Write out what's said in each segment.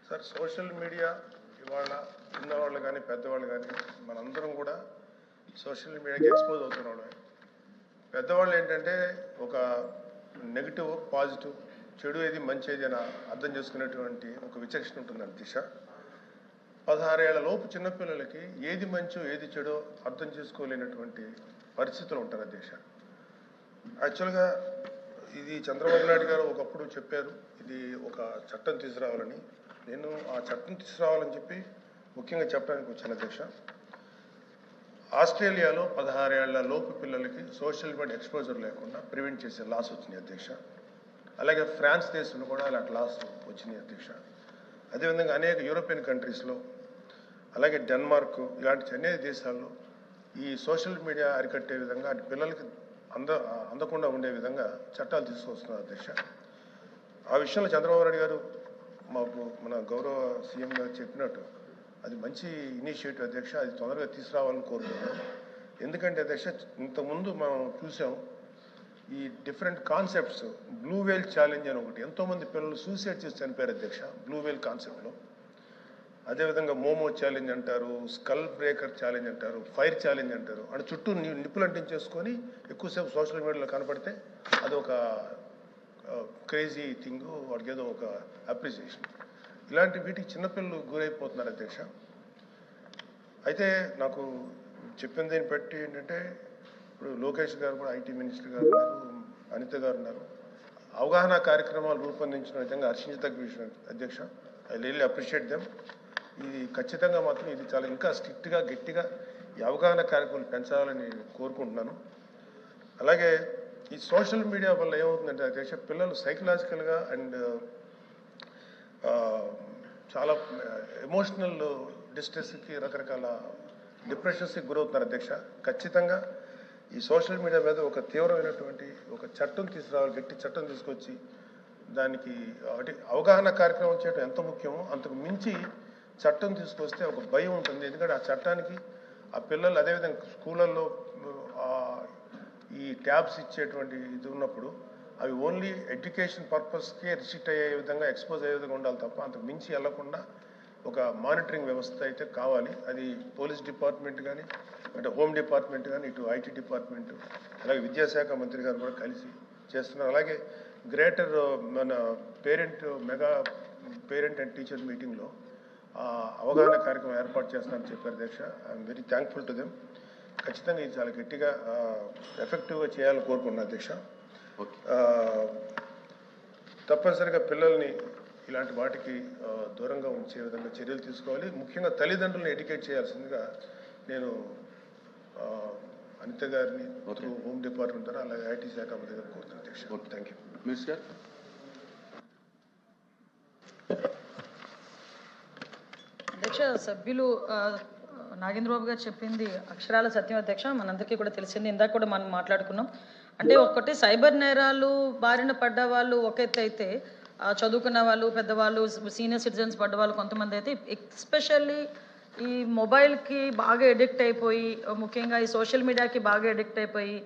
Sir social media ఇవాళ చిన్నవాళ్ళు కానీ పెద్దవాళ్ళు కానీ మనందరం కూడా సోషల్ మీడియాకి ఎక్స్పోజ్ అవుతున్నాం. పెద్దవాళ్ళు ఏంటంటే ఒక నెగిటివ్ పాజిటివ్ చెడు ఏది మంచి ఏది అని అర్థం చేసుకునేటువంటి ఒక విచక్షణ ఉంటుందండి దిశ. 16 ఏళ్ల లోపు చిన్నపిల్లలకి ఏది మంచో ఏది చెడో అర్థం చేసుకోలేనటువంటి పరిస్థితులు ఉంటారు దిశ. యాక్చువల్గా ఇది చంద్రబాబు నాయుడు గారు ఒకప్పుడు చెప్పారు, ఇది ఒక చట్టం తీసుకురావాలని. నేను ఆ చట్టం తీసుకురావాలని చెప్పి ముఖ్యంగా చెప్పడానికి వచ్చాను అధ్యక్ష. ఆస్ట్రేలియాలో 16 ఏళ్ల లోపు పిల్లలకి సోషల్ మీడియా ఎక్స్పోజర్ లేకుండా ప్రివెంట్ చేసే లాస్ వచ్చినాయి అధ్యక్ష. అలాగే ఫ్రాన్స్ దేశంలో కూడా అలాంటి లాస్ వచ్చినాయి అధ్యక్ష. అదేవిధంగా అనేక యూరోపియన్ కంట్రీస్లో, అలాగే డెన్మార్క్ ఇలాంటి అనేక దేశాల్లో ఈ సోషల్ మీడియా అరికట్టే విధంగా అటు పిల్లలకి అందకుండా ఉండే విధంగా చట్టాలు తీసుకొస్తున్నారు అధ్యక్ష. ఆ విషయంలో చంద్రబాబు నాయుడు గారు మాకు మన గౌరవ సీఎం గారు చెప్పినట్టు అది మంచి ఇనిషియేటివ్ అధ్యక్ష. అది తొందరగా తీసుకురావాలని కోరుతున్నాను. ఎందుకంటే అధ్యక్ష ఇంతకుముందు మనం చూసాం ఈ డిఫరెంట్ కాన్సెప్ట్స్. బ్లూ వేల్ ఛాలెంజ్ అని ఒకటి, ఎంతోమంది పిల్లలు సూసైడ్ చేసి చనిపోయారు అధ్యక్ష బ్లూ వేల్ కాన్సెప్ట్లో. అదేవిధంగా మోమో ఛాలెంజ్ అంటారు, స్కల్ బ్రేకర్ ఛాలెంజ్ అంటారు, ఫైర్ ఛాలెంజ్ అంటారు. అంటే చుట్టూ నిప్పులు అంటించేసుకొని ఎక్కువసేపు సోషల్ మీడియాలో కనపడితే అదొక క్రేజీ థింగ్, వాడికి ఏదో ఒక అప్రిసియేషన్. ఇలాంటి వీటికి చిన్నపిల్లలు గురైపోతున్నారు అధ్యక్ష. అయితే నాకు చెప్పిన దీన్ని బట్టి ఏంటంటే ఇప్పుడు లోకేష్ గారు కూడా ఐటీ మినిస్టర్ గారు ఉన్నారు, అనిత గారు ఉన్నారు. అవగాహన కార్యక్రమాలు రూపొందించిన విధంగా హర్షించదగ్గ విషయం అధ్యక్ష. I really appreciate them. ఇది ఖచ్చితంగా మాత్రం ఇది చాలా ఇంకా స్ట్రిక్ట్గా గట్టిగా ఈ అవగాహన కార్యక్రమాలు పెంచాలని కోరుకుంటున్నాను. అలాగే ఈ సోషల్ మీడియా వల్ల ఏమవుతుందంటే అధ్యక్ష పిల్లలు సైకలాజికల్గా అండ్ చాలా ఎమోషనల్ డిస్ట్రెస్కి, రకరకాల డిప్రెషన్స్కి గురవుతున్నారు అధ్యక్ష. ఖచ్చితంగా ఈ సోషల్ మీడియా మీద ఒక తీవ్రమైనటువంటి ఒక చట్టం తీసుకురావాలి, గట్టి చట్టం తీసుకొచ్చి దానికి అవగాహన కార్యక్రమం చేయడం ఎంత ముఖ్యమో అంతకు మించి చట్టం తీసుకొస్తే ఒక భయం ఉంటుంది. ఎందుకంటే ఆ చట్టానికి ఆ పిల్లలు అదేవిధంగా స్కూళ్ళల్లో ఈ ట్యాబ్స్ ఇచ్చేటువంటి ఇది ఉన్నప్పుడు అవి ఓన్లీ ఎడ్యుకేషన్ పర్పస్కే రిస్ట్రిక్ట్ అయ్యే విధంగా, ఎక్స్పోజ్ అయ్యే విధంగా ఉండాలి తప్ప అంతకు మించి వెళ్లకుండా ఒక మానిటరింగ్ వ్యవస్థ అయితే కావాలి. అది పోలీస్ డిపార్ట్మెంట్ కానీ, అంటే హోమ్ డిపార్ట్మెంట్ కానీ, ఇటు ఐటీ డిపార్ట్మెంట్, అలాగే విద్యాశాఖ మంత్రి గారు కూడా కలిసి చేస్తున్నారు. అలాగే గ్రేటర్ మన మెగా పేరెంట్ అండ్ టీచర్ మీటింగ్లో అవగాహన కార్యక్రమం ఏర్పాటు చేస్తానని చెప్పారు అధ్యక్ష. I'm very thankful to them. ఖచ్చితంగా ఇది చాలా గట్టిగా ఎఫెక్టివ్గా చేయాలని కోరుకున్నాను అధ్యక్ష. తప్పనిసరిగా పిల్లల్ని ఇలాంటి వాటికి దూరంగా ఉంచే విధంగా చర్యలు తీసుకోవాలి. ముఖ్యంగా తల్లిదండ్రులను ఎడ్యుకేట్ చేయాల్సిందిగా నేను అనిత గారిని హోమ్ డిపార్ట్మెంట్ ద్వారా అలాగే ఐటీ శాఖ మంత్రి గారు కోరుతున్నాను అధ్యక్ష. Thank you. మినిస్టర్ అధ్యక్ష, సభ్యులు నాగేంద్రబాబు గారు చెప్పింది అక్షరాల సత్యం అధ్యక్ష. మనందరికీ కూడా తెలిసింది, ఇందాక కూడా మనం మాట్లాడుకున్నాం. అంటే ఒకటి సైబర్ నేరాలు బారిన పడ్డ వాళ్ళు ఒక ఎత్తు అయితే, చదువుకున్న వాళ్ళు, పెద్దవాళ్ళు, సీనియర్ సిటిజన్స్ పడ్డ వాళ్ళు కొంతమంది అయితే ఎస్పెషల్లీ ఈ మొబైల్కి బాగా ఎడిక్ట్ అయిపోయి, ముఖ్యంగా ఈ సోషల్ మీడియాకి బాగా ఎడిక్ట్ అయిపోయి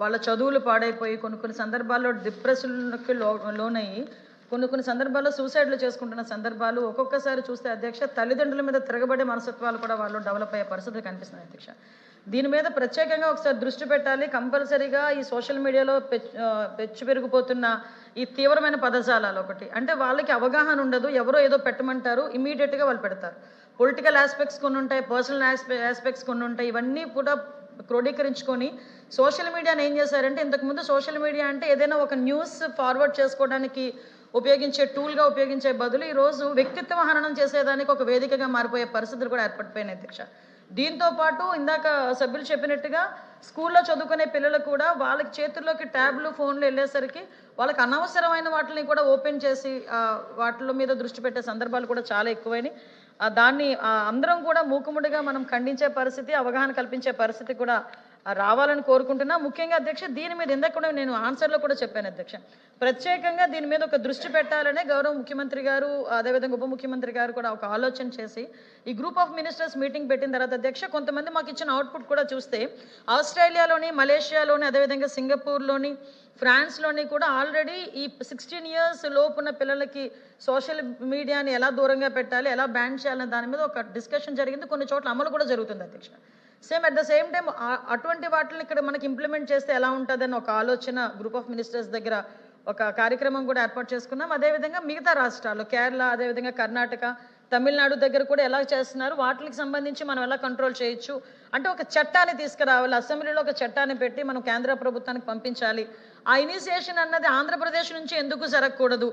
వాళ్ళ చదువులు పాడైపోయి కొన్ని సందర్భాల్లో డిప్రెషన్కి లోనయ్యి కొన్ని సందర్భాల్లో సూసైడ్లు చేసుకుంటున్న సందర్భాలు ఒక్కొక్కసారి చూస్తే అధ్యక్ష తల్లిదండ్రుల మీద తిరగబడే మనస్తత్వాలు కూడా వాళ్ళు డెవలప్ అయ్యే పరిస్థితులు కనిపిస్తున్నాయి అధ్యక్ష. దీని మీద ప్రత్యేకంగా ఒకసారి దృష్టి పెట్టాలి. కంపల్సరీగా ఈ సోషల్ మీడియాలో పెచ్చు పెరిగిపోతున్న ఈ తీవ్రమైన పదజాలాలు ఒకటి, అంటే వాళ్ళకి అవగాహన ఉండదు, ఎవరో ఏదో పెట్టమంటారు, ఇమీడియట్గా వాళ్ళు పెడతారు. పొలిటికల్ ఆస్పెక్ట్స్ కొన్ని ఉంటాయి, పర్సనల్ ఆస్పెక్ట్స్ కొన్ని ఉంటాయి. ఇవన్నీ కూడా క్రోడీకరించుకొని సోషల్ మీడియాని ఏం చేశారంటే, ఇంతకుముందు సోషల్ మీడియా అంటే ఏదైనా ఒక న్యూస్ ఫార్వర్డ్ చేసుకోవడానికి ఉపయోగించే టూల్గా ఉపయోగించే బదులు ఈరోజు వ్యక్తిత్వ హననం చేసేదానికి ఒక వేదికగా మారిపోయే పరిస్థితులు కూడా ఏర్పడిపోయినాయి అధ్యక్ష. దీంతో పాటు ఇందాక సభ్యులు చెప్పినట్టుగా స్కూల్లో చదువుకునే పిల్లలు కూడా వాళ్ళకి చేతుల్లోకి ట్యాబ్లు, ఫోన్లు వెళ్ళేసరికి వాళ్ళకి అనవసరమైన వాటిని కూడా ఓపెన్ చేసి వాటిల మీద దృష్టి పెట్టే సందర్భాలు కూడా చాలా ఎక్కువైనాయి. దాన్ని అందరం కూడా మూకుముడిగా మనం ఖండించే పరిస్థితి, అవగాహన కల్పించే పరిస్థితి కూడా రావాలని కోరుకుంటున్నా. ముఖ్యంగా అధ్యక్ష దీని మీద ఇందాక కూడా నేను ఆన్సర్లో కూడా చెప్పాను అధ్యక్ష, ప్రత్యేకంగా దీని మీద ఒక దృష్టి పెట్టాలనే గౌరవ ముఖ్యమంత్రి గారు, అదేవిధంగా ఉప ముఖ్యమంత్రి గారు కూడా ఒక ఆలోచన చేసి ఈ గ్రూప్ ఆఫ్ మినిస్టర్స్ మీటింగ్ పెట్టిన తర్వాత అధ్యక్ష కొంతమంది మాకు ఇచ్చిన అవుట్పుట్ కూడా చూస్తే ఆస్ట్రేలియాలోని, మలేషియాలోని, అదేవిధంగా సింగపూర్లోని, ఫ్రాన్స్లోని కూడా ఆల్రెడీ ఈ 16 years లోపు ఉన్న పిల్లలకి సోషల్ మీడియాని ఎలా దూరంగా పెట్టాలి, ఎలా బ్యాన్ చేయాలనే దాని మీద ఒక డిస్కషన్ జరిగింది. కొన్ని చోట్ల అమలు కూడా జరుగుతుంది అధ్యక్ష. అట్ ద సేమ్ టైం అటువంటి వాటిని ఇక్కడ మనకి ఇంప్లిమెంట్ చేస్తే ఎలా ఉంటుందని ఒక ఆలోచన గ్రూప్ ఆఫ్ మినిస్టర్స్ దగ్గర ఒక కార్యక్రమం కూడా ఏర్పాటు చేసుకున్నాం. అదేవిధంగా మిగతా రాష్ట్రాలు కేరళ, అదేవిధంగా కర్ణాటక, తమిళనాడు దగ్గర కూడా ఎలా చేస్తున్నారు, వాటికి సంబంధించి మనం ఎలా కంట్రోల్ చేయొచ్చు అంటే ఒక చట్టాన్ని తీసుకురావాలి. అసెంబ్లీలో ఒక చట్టాన్ని పెట్టి మనం కేంద్ర ప్రభుత్వానికి పంపించాలి. ఆ ఇనిషియేషన్ అన్నది ఆంధ్రప్రదేశ్ నుంచి ఎందుకు జరగకూడదు?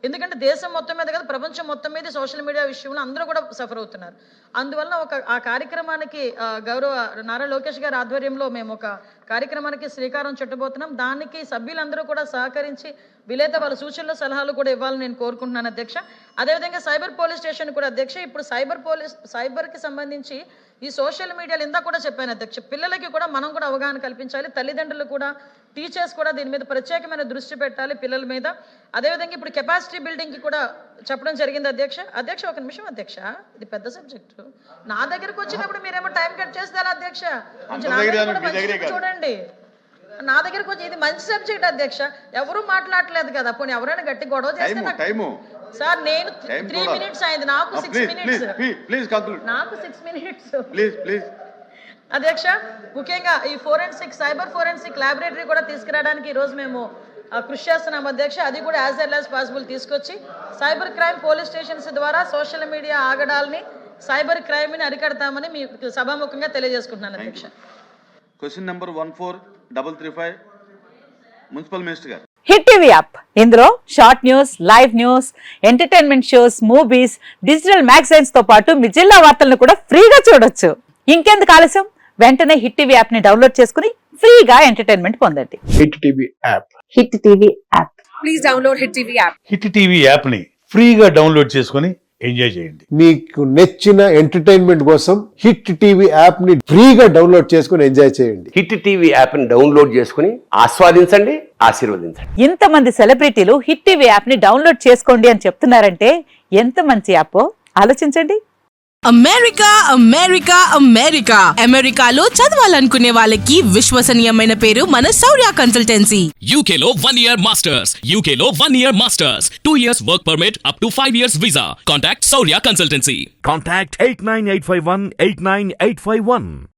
ఎందుకంటే దేశం మొత్తం మీద కదా, ప్రపంచం మొత్తం మీద సోషల్ మీడియా విషయంలో అందరూ కూడా సఫర్ అవుతున్నారు. అందువల్ల ఆ కార్యక్రమానికి గౌరవ నారా లోకేష్ గారి ఆధ్వర్యంలో మేము ఒక కార్యక్రమానికి శ్రీకారం చుట్టబోతున్నాం. దానికి సభ్యులందరూ కూడా సహకరించి వీలైతే వాళ్ళ సూచనలు సలహాలు కూడా ఇవ్వాలని నేను కోరుకుంటున్నాను అధ్యక్ష. అదేవిధంగా సైబర్ పోలీస్ స్టేషన్ కూడా అధ్యక్ష, ఇప్పుడు సైబర్కి సంబంధించి ఈ సోషల్ మీడియాలో ఇందా కూడా చెప్పాను అధ్యక్ష, పిల్లలకి కూడా మనం కూడా అవగాహన కల్పించాలి. తల్లిదండ్రులు కూడా, టీచర్స్ కూడా దీని మీద ప్రత్యేకమైన దృష్టి పెట్టాలి పిల్లల మీద. అదేవిధంగా ఇప్పుడు కెపాసిటీ బిల్డింగ్కి కూడా చెప్పడం జరిగింది అధ్యక్ష. ఒక నిమిషం అధ్యక్ష, ఇది పెద్ద సబ్జెక్టు. నా దగ్గరకు వచ్చినప్పుడు మీరేమో టైం కట్ చేస్తారా అధ్యక్ష? చూడండి, నా దగ్గరకు వచ్చి ఇది మంచి సబ్జెక్ట్ అధ్యక్ష, ఎవరు మాట్లాడలేదు కదా, పోనీ ఎవరైనా గట్టి గొడవ చేస్తే సార్ నేను 3 minutes అయింది, నాకు 6 minutes, నాకు 6 minutes అధ్యక్ష. ముఖ్యంగా ఈ సైబర్ ఫోరెన్సిక్ ల్యాబొరేటరీ కూడా తీసుకురావడానికి ఈరోజు మేము కృషి చేస్తున్నాం అధ్యక్ష. అది కూడా యాజ్ ఎర్లీ యాజ్ పాసిబుల్ తీసుకొచ్చి సైబర్ క్రైమ్ పోలీస్ స్టేషన్స్ ద్వారా సోషల్ మీడియా ఆగడాల్ని, సైబర్ క్రైమ్ని అరికడతామని మీకు సభాముఖంగా తెలియజేసుకుంటున్నాను అధ్యక్ష. క్వశ్చన్ నెంబర్ 14335 మున్సిపల్ మినిస్టర్ గారు. హిట్ టీవీ యాప్, ఇందులో short news, live news, entertainment shows, movies, digital magazines తో పాటు మీ జిల్లా వార్తలను కూడా ఫ్రీగా చూడొచ్చు. ఇంకెందుకు ఆలస్యం, వెంటనే హిట్ టీవీ యాప్ ని డౌన్లోడ్ చేసుకుని ఫ్రీగా ఎంటర్టైన్మెంట్ పొందండి. Hit TV app. Hit TV app. Please download hit TV app. Hit TV app ని ఫ్రీగా డౌన్లోడ్ చేసుకుని ఎంజాయ్ చేయండి. మీకు నచ్చిన ఎంటర్టైన్మెంట్ కోసం హిట్ టీవీ యాప్ ని ఫ్రీగా డౌన్లోడ్ చేసుకుని ఎంజాయ్ చేయండి. హిట్ టీవీ యాప్ ని డౌన్లోడ్ చేసుకుని ఆస్వాదించండి, ఆశీర్వదించండి. ఇంతమంది సెలబ్రిటీలు హిట్ టీవీ యాప్ ని డౌన్లోడ్ చేసుకోండి అని చెప్తున్నారంటే ఎంత మంచి యాప్ ఆలోచించండి. అమెరికాలో చదవాలనుకునే వాళ్ళకి విశ్వసనీయమైన పేరు మన శౌర్య కన్సల్టెన్సీ. UK లో 1 year masters, UK లో 1 year masters, 2 years work permit up to 5 years visa. Contact Saurya Consultancy. Contact 89851 89851.